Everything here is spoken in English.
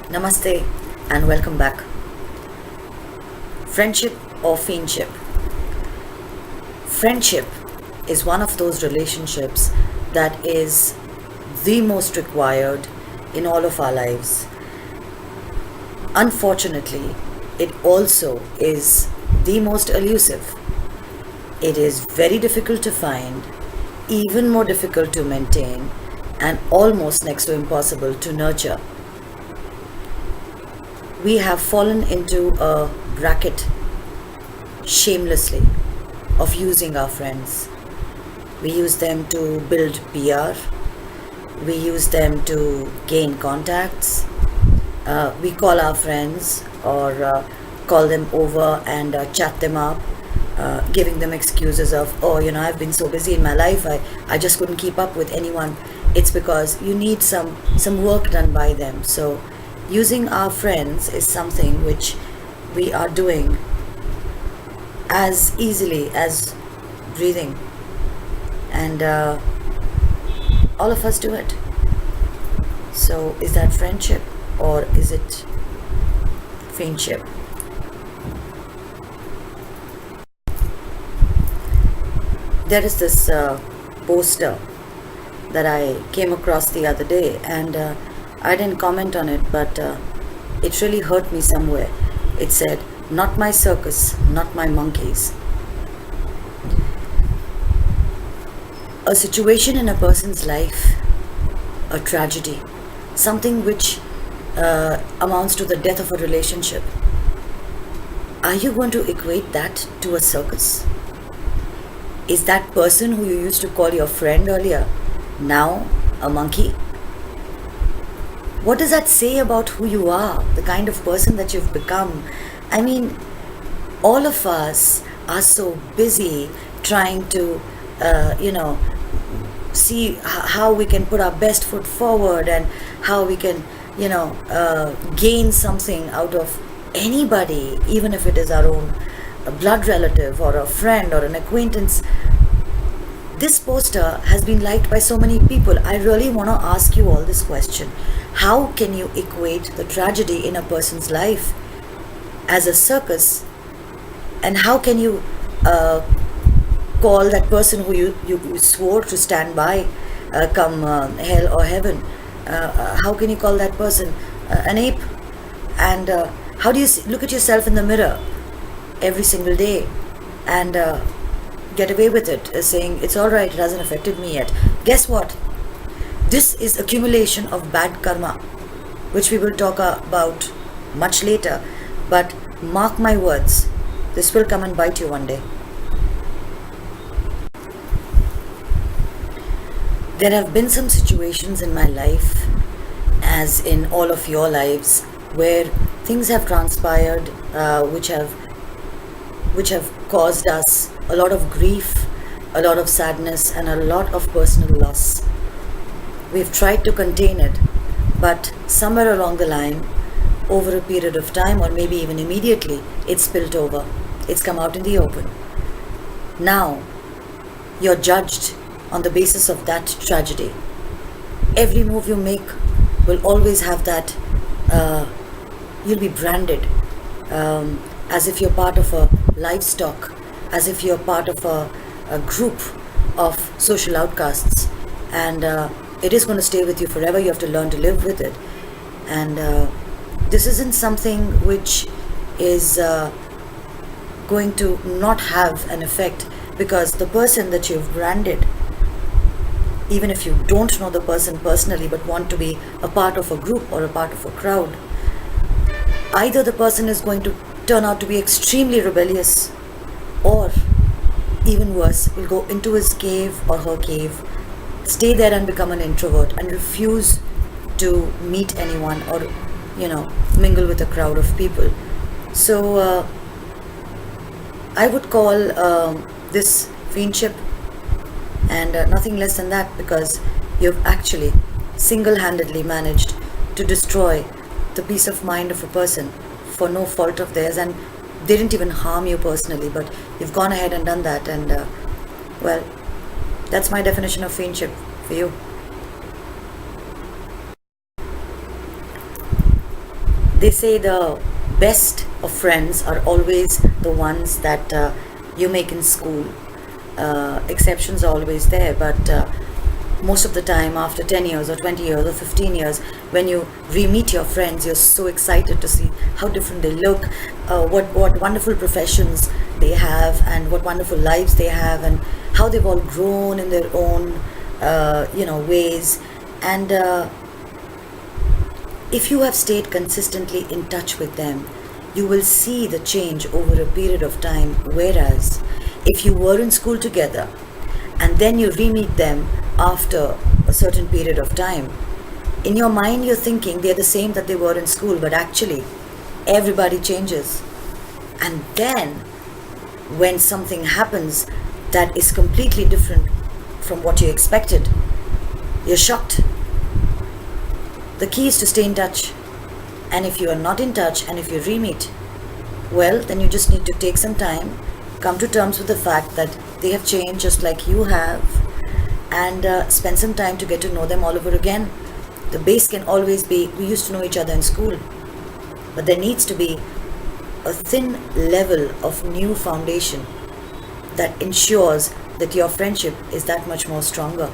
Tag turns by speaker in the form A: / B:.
A: Namaste and welcome back. Friendship or fiendship? Friendship is one of those relationships that is the most required in all of our lives. Unfortunately, it also is the most elusive. It is very difficult to find, even more difficult to maintain, and almost next to impossible to nurture. We have fallen into a bracket shamelessly of using our friends. We use them to build PR, we use them to gain contacts, we call our friends or call them over and chat them up, giving them excuses of, oh, I've been so busy in my life, I just couldn't keep up with anyone. It's because you need some work done by them. So using our friends is something which we are doing as easily as breathing, and all of us do it. So is that friendship or is it friendship? There is this poster that I came across the other day, and I didn't comment on it, but it really hurt me somewhere. It said, "Not my circus, not my monkeys." A situation in a person's life, a tragedy, something which amounts to the death of a relationship. Are you going to equate that to a circus? Is that person who you used to call your friend earlier now a monkey? What does that say about who you are, the kind of person that you've become? I mean, all of us are so busy trying to, see how we can put our best foot forward and how we can, gain something out of anybody, even if it is our own blood relative or a friend or an acquaintance. This poster has been liked by so many people. I really want to ask you all this question. How can you equate the tragedy in a person's life as a circus? And how can you call that person who you swore to stand by come hell or heaven? How can you call that person an ape? And how do you look at yourself in the mirror every single day and get away with it, saying it's all right, it hasn't affected me yet? Guess what? This is accumulation of bad karma, which we will talk about much later. But mark my words, this will come and bite you one day. There have been some situations in my life, as in all of your lives, where things have transpired which have caused us a lot of grief, a lot of sadness, and a lot of personal loss. We've tried to contain it, but somewhere along the line, over a period of time, or maybe even immediately, it's spilled over. It's come out in the open. Now, you're judged on the basis of that tragedy. Every move you make will always have that, you'll be branded as if you're part of a livestock, as if you're part of a group of social outcasts, and it is going to stay with you forever. You have to learn to live with it. And this isn't something which is going to not have an effect, because the person that you've branded, even if you don't know the person personally but want to be a part of a group or a part of a crowd, either the person is going to turn out to be extremely rebellious, or even worse, will go into his cave or her cave, stay there and become an introvert and refuse to meet anyone or mingle with a crowd of people. So I would call this friendship, and nothing less than that, because you've actually single-handedly managed to destroy the peace of mind of a person for no fault of theirs, and they didn't even harm you personally, but you've gone ahead and done that. And well, that's my definition of friendship for you. They say the best of friends are always the ones that you make in school. Exceptions are always there, but most of the time, after 10 years or 20 years or 15 years, when you re-meet your friends, you're so excited to see how different they look, what wonderful professions they have, and what wonderful lives they have, and how they've all grown in their own ways. And if you have stayed consistently in touch with them, you will see the change over a period of time. Whereas if you were in school together and then you re-meet them after a certain period of time, in your mind you're thinking they're the same that they were in school, but actually everybody changes. And then when something happens that is completely different from what you expected, you're shocked. The key is to stay in touch. And if you are not in touch and if you re-meet, well, then you just need to take some time, come to terms with the fact that they have changed just like you have, and spend some time to get to know them all over again. The base can always be, we used to know each other in school, but there needs to be a thin level of new foundation that ensures that your friendship is that much more stronger.